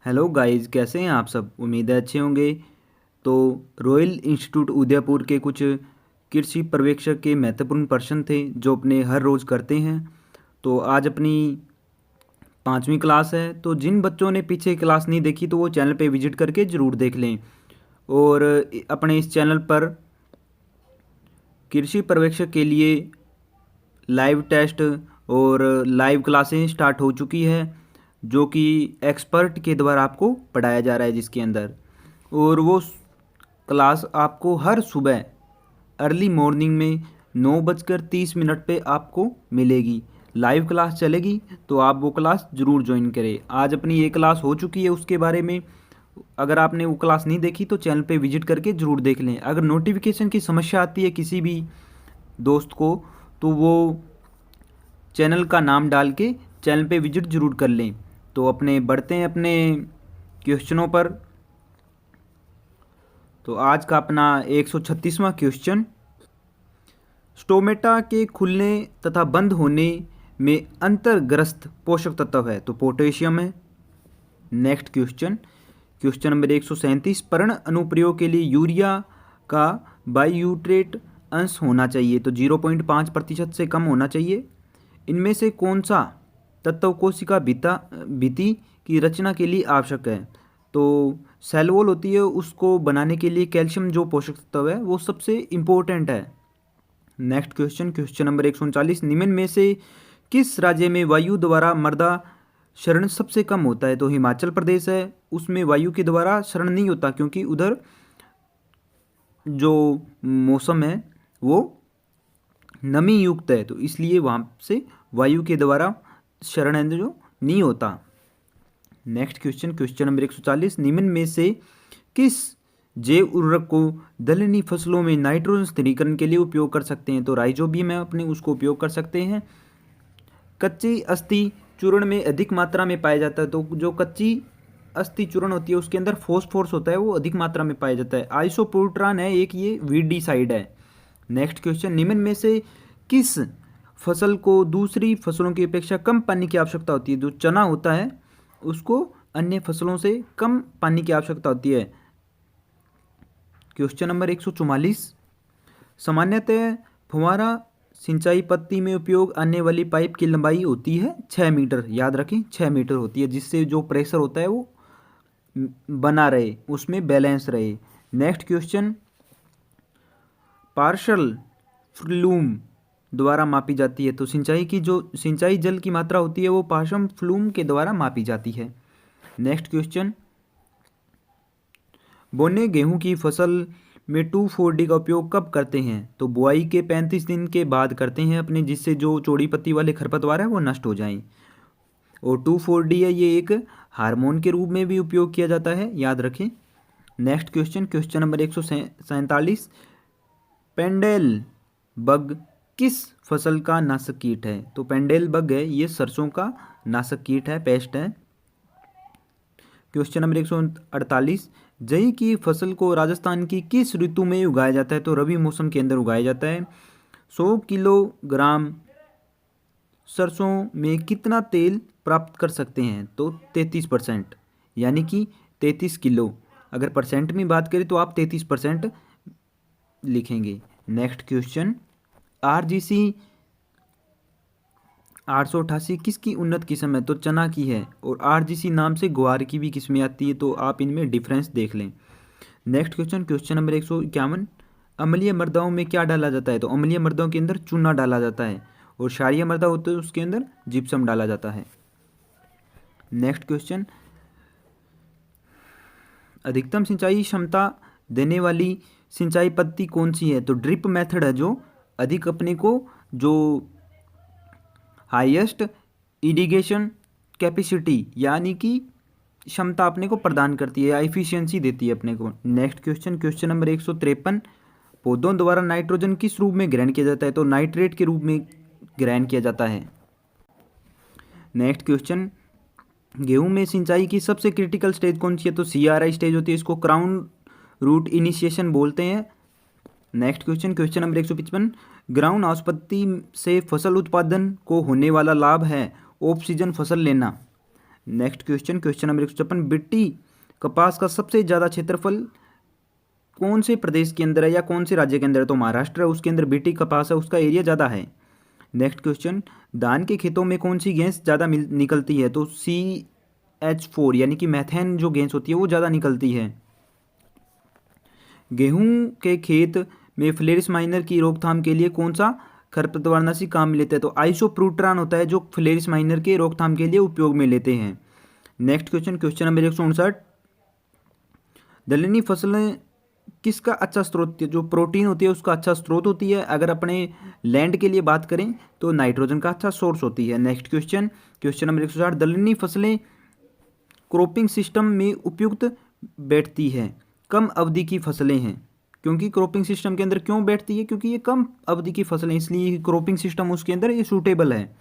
Hello guys, कैसे हैं आप सब। उम्मीद है अच्छे होंगे। तो रॉयल इंस्टीट्यूट उदयपुर के कुछ कृषि पर्यवेक्षक के महत्वपूर्ण प्रश्न थे जो अपने हर रोज़ करते हैं। तो आज अपनी 5वीं क्लास है, तो जिन बच्चों ने पीछे क्लास नहीं देखी तो वो चैनल पे विजिट करके ज़रूर देख लें। और अपने इस चैनल पर कृषि पर्यवेक्षक के लिए लाइव टेस्ट और लाइव क्लासें स्टार्ट हो चुकी है, जो कि एक्सपर्ट के द्वारा आपको पढ़ाया जा रहा है, जिसके अंदर और वो क्लास आपको हर सुबह अर्ली मॉर्निंग में 9:30 पे आपको मिलेगी। लाइव क्लास चलेगी, तो आप वो क्लास ज़रूर ज्वाइन करें। आज अपनी ये क्लास हो चुकी है, उसके बारे में अगर आपने वो क्लास नहीं देखी तो चैनल पे विजिट करके ज़रूर देख लें। अगर नोटिफिकेशन की समस्या आती है किसी भी दोस्त को, तो वो चैनल का नाम डाल के चैनल पे विजिट ज़रूर कर लें। तो अपने बढ़ते हैं अपने क्वेश्चनों पर। तो आज का अपना 136वां क्वेश्चन, स्टोमेटा के खुलने तथा बंद होने में अंतर्ग्रस्त पोषक तत्व है, तो पोटेशियम है। नेक्स्ट क्वेश्चन, क्वेश्चन नंबर 137, पर्ण अनुप्रयोग के लिए यूरिया का बायूट्रेट अंश होना चाहिए, तो 0.5% से कम होना चाहिए। इनमें से कौन सा तत्व कोशिका भित्ति की रचना के लिए आवश्यक है, तो सेल वॉल होती है, उसको बनाने के लिए कैल्शियम जो पोषक तत्व है वो सबसे इम्पोर्टेंट है। नेक्स्ट क्वेश्चन, क्वेश्चन नंबर 139, निम्न में से किस राज्य में वायु द्वारा मृदा क्षरण सबसे कम होता है, तो हिमाचल प्रदेश है। उसमें वायु के द्वारा क्षरण नहीं होता क्योंकि उधर जो मौसम है वो नमी युक्त है, तो इसलिए वहाँ से वायु के द्वारा क्षरण है जो नहीं होता। नेक्स्ट क्वेश्चन, क्वेश्चन नंबर 140, निम्न में से किस जैव उर्वरक को दलहनी फसलों में नाइट्रोजन स्थिरीकरण के लिए उपयोग कर सकते हैं, तो राइजोबियम है अपने, उसको उपयोग कर सकते हैं। कच्ची अस्थि चूर्ण में अधिक मात्रा में पाया जाता है, तो जो कच्ची अस्थि चूर्ण होती है उसके अंदर फॉस्फोरस होता है, वो अधिक मात्रा में पाया जाता है। आइसोप्रोट्रान है एक, ये वीडीसाइड है। नेक्स्ट क्वेश्चन, निम्न में से किस फसल को दूसरी फसलों की अपेक्षा कम पानी की आवश्यकता होती है, जो चना होता है उसको अन्य फसलों से कम पानी की आवश्यकता होती है। क्वेश्चन नंबर 144, सामान्यतः फुहारा सिंचाई पद्धति में उपयोग आने वाली पाइप की लंबाई होती है 6 मीटर, याद रखें 6 मीटर होती है, जिससे जो प्रेशर होता है वो बना रहे, उसमें बैलेंस रहे। नेक्स्ट क्वेश्चन, पार्शल फ्लूम द्वारा मापी जाती है, तो सिंचाई की जो सिंचाई जल की मात्रा होती है वो पार्शल फ्लूम के द्वारा मापी जाती है। नेक्स्ट क्वेश्चन, बोने गेहूं की फसल में 2,4-D का उपयोग कब करते हैं, तो बुआई के 35 दिन के बाद करते हैं अपने, जिससे जो चौड़ी पत्ती वाले खरपतवार हैं वो नष्ट हो जाएं। और 2,4-D है, ये एक हार्मोन के रूप में भी उपयोग किया जाता है, याद रखें। Next question, question number 147, pendant bug किस फसल का नाशक कीट है, तो पेंडेल बग है ये सरसों का नाशक कीट है, पेस्ट है। क्वेश्चन नंबर 148, जई की फसल को राजस्थान की किस ऋतु में उगाया जाता है, तो रबी मौसम के अंदर उगाया जाता है। 100 किलोग्राम सरसों में कितना तेल प्राप्त कर सकते हैं, तो 33%, यानी कि 33 किलो। अगर परसेंट में बात करें तो आप 33% लिखेंगे। नेक्स्ट क्वेश्चन, RGC 888 किसकी उन्नत किस्म है, तो चना की है। और RGC नाम से ग्वार की भी किस्में आती है, तो आप इनमें डिफरेंस देख लें। नेक्स्ट क्वेश्चन, क्वेश्चन नंबर 151, अम्लीय मृदाओं में क्या डाला जाता है, तो अम्लीय मृदाओं के अंदर चूना डाला जाता है, और क्षारीय मृदा होते हैं उसके अंदर जिप्सम डाला जाता है। नेक्स्ट क्वेश्चन, अधिकतम सिंचाई क्षमता देने वाली सिंचाई पद्धति कौन सी है, तो ड्रिप मेथड है, जो अधिक अपने को जो हाईएस्ट इरिगेशन कैपेसिटी यानी कि क्षमता अपने को प्रदान करती है, एफिशिएंसी देती है अपने को। नेक्स्ट क्वेश्चन, क्वेश्चन नंबर 153, पौधों द्वारा नाइट्रोजन किस रूप में ग्रहण किया जाता है, तो नाइट्रेट के रूप में ग्रहण किया जाता है। नेक्स्ट क्वेश्चन, गेहूं में सिंचाई की सबसे क्रिटिकल स्टेज कौन सी है, तो CRI स्टेज होती है, इसको क्राउन रूट इनिशिएशन बोलते हैं। Next question, question number 155, ground house पद्धति से फसल उत्पादन को होने वाला लाभ है ऑफ सीजन फसल लेना, नेक्स्ट क्वेश्चन, क्वेश्चन नंबर 156, बिट्टी कपास का सबसे ज़्यादा क्षेत्रफल कौन से प्रदेश के अंदर है या कौन से राज्य के अंदर है? तो महाराष्ट्र है, उसके अंदर बिट्टी कपास है, उसका एरिया ज़्यादा है। नेक्स्ट क्वेश्चन, धान के खेतों में कौन सी गैस ज़्यादा निकलती है? तो CH4 यानी कि मैथेन जो गैस होती है वो ज़्यादा निकलती है। गेहूं के खेत में फ्लेरिस माइनर की रोकथाम के लिए कौन सा खरपतवारनाशी काम में लेते हैं? तो आइसोप्रूट्रान होता है जो फ्लेरिस माइनर के रोकथाम के लिए उपयोग में लेते हैं। नेक्स्ट क्वेश्चन, क्वेश्चन नंबर 159, दलहनी फसलें किसका अच्छा स्रोत, जो प्रोटीन होती है उसका अच्छा स्रोत होती है। अगर अपने लैंड के लिए बात करें तो नाइट्रोजन का अच्छा सोर्स होती है। नेक्स्ट क्वेश्चन, क्वेश्चन नंबर 160, दलहनी फसलें क्रॉपिंग सिस्टम में उपयुक्त बैठती है, कम अवधि की फसलें हैं। क्योंकि क्रॉपिंग सिस्टम के अंदर क्यों बैठती है? क्योंकि ये कम अवधि की फसलें, इसलिए क्रॉपिंग सिस्टम उसके अंदर ये सूटेबल है।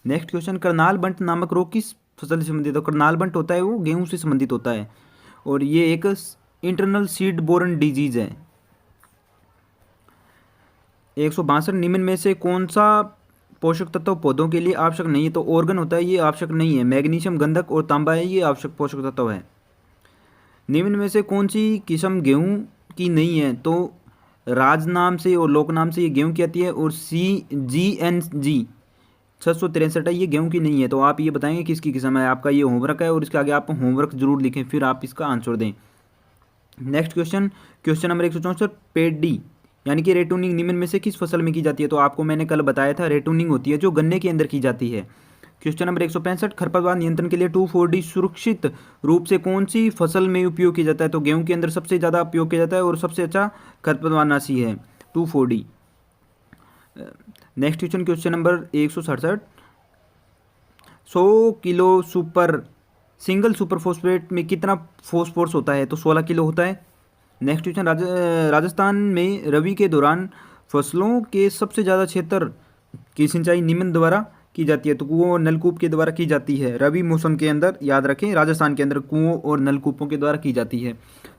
नेक्स्ट क्वेश्चन, करनाल बंट नामक रोग किस फसल से संबंधित है? करनाल बंट होता है वो गेहूं से संबंधित होता है और ये एक इंटरनल सीड बोरन डिजीज है। 162, निम्न में से कौन सा पोषक तत्व पौधों के लिए आवश्यक नहीं है? तो ऑर्गन होता है, ये आवश्यक नहीं है। मैग्नीशियम, गंधक और तांबा है, ये आवश्यक पोषक तत्व है। निम्न में से कौन सी किस्म गेहूं की नहीं है? तो राज नाम से और लोक नाम से ये गेहूं की आती है और GNG 663 है, ये गेहूं की नहीं है। तो आप ये बताएंगे किसकी किस्म है? आपका ये होमवर्क है और इसके आगे आप होमवर्क जरूर लिखें, फिर आप इसका आंसर दें। नेक्स्ट क्वेश्चन, क्वेश्चन नंबर 164, पेडी यानी कि रेटूनिंग निम्न में से किस फसल में की जाती है? तो आपको मैंने कल बताया था, रेटूनिंग होती है जो गन्ने के अंदर की जाती है। क्वेश्चन नंबर 165, खरपतवार नियंत्रण के लिए 2,4-D सुरक्षित रूप से कौन सी फसल में उपयोग किया जाता है? तो गेहूं के अंदर सबसे ज़्यादा उपयोग किया जाता है और सबसे अच्छा खरपतवारनाशी है 2,4-D। Next question, question number 167, 100 kilo single super phosphate में कितना फॉस्फोरस होता है? तो 16 किलो होता है। नेक्स्ट क्वेश्चन, राजस्थान में रबी के दौरान फसलों के सबसे ज़्यादा क्षेत्र की सिंचाई निम्न द्वारा की जाती है? तो कुओं और नलकूप के द्वारा की जाती है रबी मौसम के अंदर। याद रखें, राजस्थान के अंदर कुओं और नलकूपों के द्वारा की जाती है।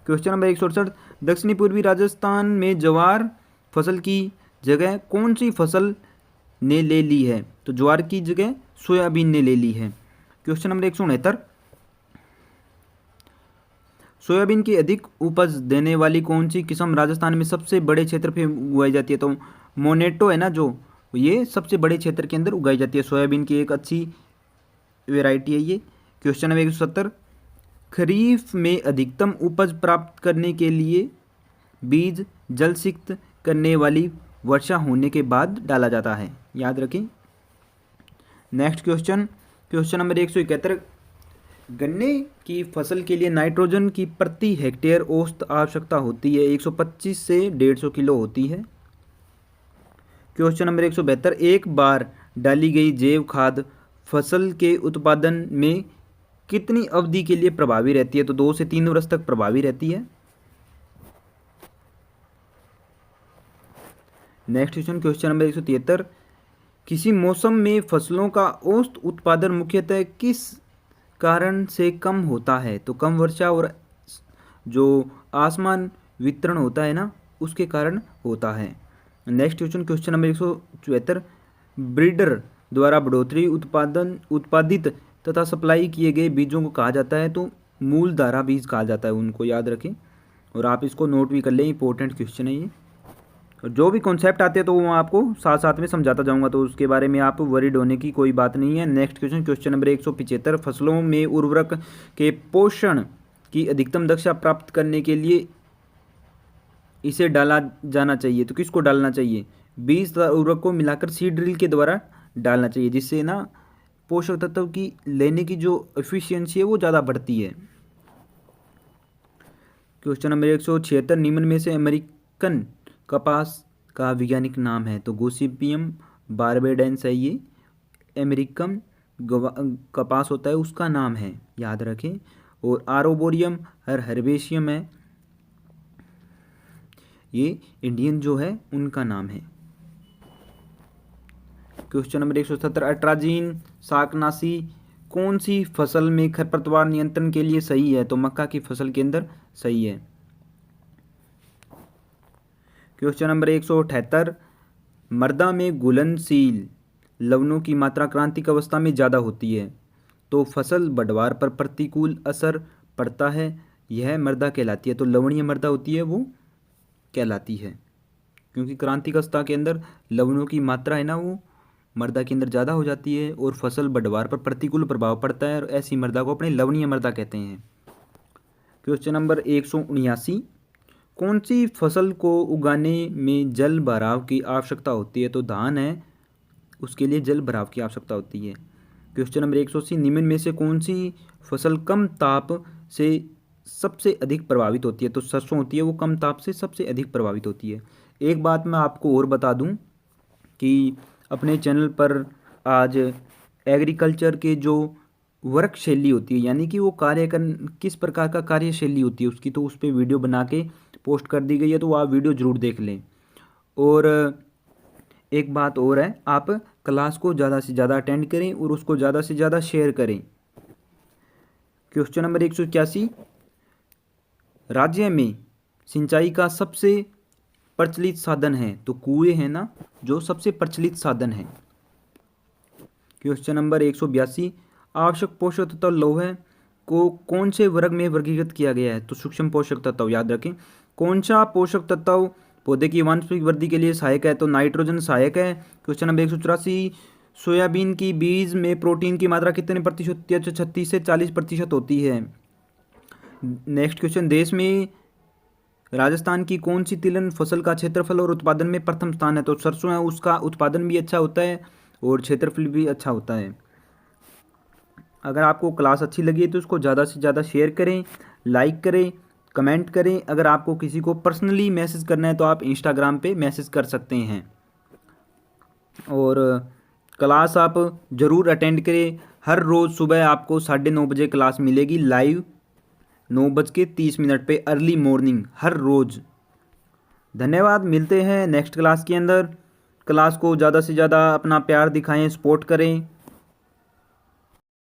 क्वेश्चन नंबर 168, दक्षिणी पूर्वी राजस्थान में ज्वार फसल की जगह कौन सी फसल ने ले ली है? तो ज्वार की जगह सोयाबीन ने ले ली है। क्वेश्चन नंबर 169, सोयाबीन की अधिक उपज देने वाली कौन सी किस्म राजस्थान में सबसे बड़े क्षेत्र पे उगाई जाती है? तो मोनेटो है ना, जो ये सबसे बड़े क्षेत्र के अंदर उगाई जाती है। सोयाबीन की एक अच्छी वेराइटी है ये। क्वेश्चन नंबर 170, खरीफ में अधिकतम उपज प्राप्त करने के लिए बीज जल सिक्त करने वाली वर्षा होने के बाद डाला जाता है। याद रखें। नेक्स्ट क्वेश्चन, क्वेश्चन नंबर 171, गन्ने की फसल के लिए नाइट्रोजन की प्रति हेक्टेयर औसत आवश्यकता होती है 125 से 150 किलो होती है। क्वेश्चन नंबर 172, एक बार डाली गई जैव खाद फसल के उत्पादन में कितनी अवधि के लिए प्रभावी रहती है? तो 2 से 3 वर्ष तक प्रभावी रहती है। नेक्स्ट क्वेश्चन, क्वेश्चन नंबर 173, किसी मौसम में फसलों का औसत उत्पादन मुख्यतः किस कारण से कम होता है? तो कम वर्षा और जो आसमान वितरण होता है ना, उसके कारण होता है। Next question, question number 174, breeder द्वारा बढ़ोतरी उत्पादित तथा सप्लाई किए गए बीजों को कहा जाता है? तो मूलधारा बीज कहा जाता है उनको। याद रखें और आप इसको नोट भी कर लें, इंपॉर्टेंट क्वेश्चन है ये। और जो भी कॉन्सेप्ट आते हैं तो वो आपको साथ साथ में समझाता जाऊंगा, तो उसके बारे में आप वरीड होने की कोई बात नहीं है। नेक्स्ट क्वेश्चन, क्वेश्चन नंबर 175, फसलों में उर्वरक के पोषण की अधिकतम दक्षता प्राप्त करने के लिए इसे डाला जाना चाहिए। तो किसको डालना चाहिए? बीज तथा उर्वरक को मिलाकर सीड ड्रिल के द्वारा डालना चाहिए, जिससे ना पोषक तत्व की लेने की जो एफिशिएंसी है वो ज़्यादा बढ़ती है। क्वेश्चन नंबर 176, निम्न में से अमेरिकन कपास का वैज्ञानिक नाम है? तो गोसिपियम बार्बेडेंस है ये, अमेरिकन कपास होता है उसका नाम है। याद रखें। और आरोबोरियम हर्बेशियम है, ये इंडियन जो है उनका नाम है। क्वेश्चन नंबर 177, अट्राजीन शाकनाशी कौन सी फसल में खरपतवार नियंत्रण के लिए सही है? तो मक्का की फसल के अंदर सही है। क्वेश्चन नंबर 178, मृदा में घुलनशील लवणों की मात्रा क्रांतिक अवस्था में ज़्यादा होती है? तो फसल बढ़वार पर प्रतिकूल असर पड़ता है, यह मृदा कहलाती है। तो लवणीय मृदा होती है वो कहलाती है, क्योंकि क्रांतिक अवस्था के अंदर लवणों की मात्रा है ना वो मृदा के अंदर ज़्यादा हो जाती है और फसल बढ़वार पर प्रतिकूल प्रभाव पड़ता है, और ऐसी मृदा को अपने लवणीय मृदा कहते हैं। क्वेश्चन नंबर 179, कौन सी फसल को उगाने में जल भराव की आवश्यकता होती है? तो धान है, उसके लिए जल भराव की आवश्यकता होती है। क्वेश्चन नंबर 180, निम्न में से कौन सी फसल कम ताप से सबसे अधिक प्रभावित होती है? तो सरसों होती है वो कम ताप से सबसे अधिक प्रभावित होती है। एक बात मैं आपको और बता दूं कि अपने चैनल पर आज एग्रीकल्चर के जो वर्क शैली होती है, यानी कि वो कार्य कर किस प्रकार का कार्यशैली होती है उसकी, तो उस पर वीडियो बना के पोस्ट कर दी गई है, तो आप वीडियो ज़रूर देख लें। और एक बात और है, आप क्लास को ज़्यादा से ज़्यादा अटेंड करें और उसको ज़्यादा से ज़्यादा शेयर करें। क्वेश्चन नंबर 181, राज्य में सिंचाई का सबसे प्रचलित साधन है? तो कुएं है ना जो सबसे प्रचलित साधन है। क्वेश्चन नंबर 182, आवश्यक पोषक तत्व लौह को कौन से वर्ग में वर्गीकृत किया गया है? तो सूक्ष्म पोषक तत्व। याद रखें, कौन सा पोषक तत्व पौधे की वांछित वृद्धि के लिए सहायक है? तो नाइट्रोजन सहायक है। क्वेश्चन नंबर 184, सोयाबीन की बीज में प्रोटीन की मात्रा कितने प्रतिशत होती है? तो 36 से 40% होती है। नेक्स्ट क्वेश्चन, देश में राजस्थान की कौन सी तिलहन फसल का क्षेत्रफल और उत्पादन में प्रथम स्थान है? तो सरसों है, उसका उत्पादन भी अच्छा होता है और क्षेत्रफल भी अच्छा होता है। अगर आपको क्लास अच्छी लगी है तो उसको ज़्यादा से ज़्यादा शेयर करें, लाइक करें, कमेंट करें। अगर आपको किसी को पर्सनली मैसेज करना है तो आप इंस्टाग्राम पे मैसेज कर सकते हैं। और क्लास आप ज़रूर अटेंड करें। हर रोज़ सुबह आपको 9:30 बजे क्लास मिलेगी लाइव, 9:30 पे अर्ली मॉर्निंग हर रोज़। धन्यवाद, मिलते हैं नेक्स्ट क्लास के अंदर। क्लास को ज़्यादा से ज़्यादा अपना प्यार दिखाएं, सपोर्ट करें।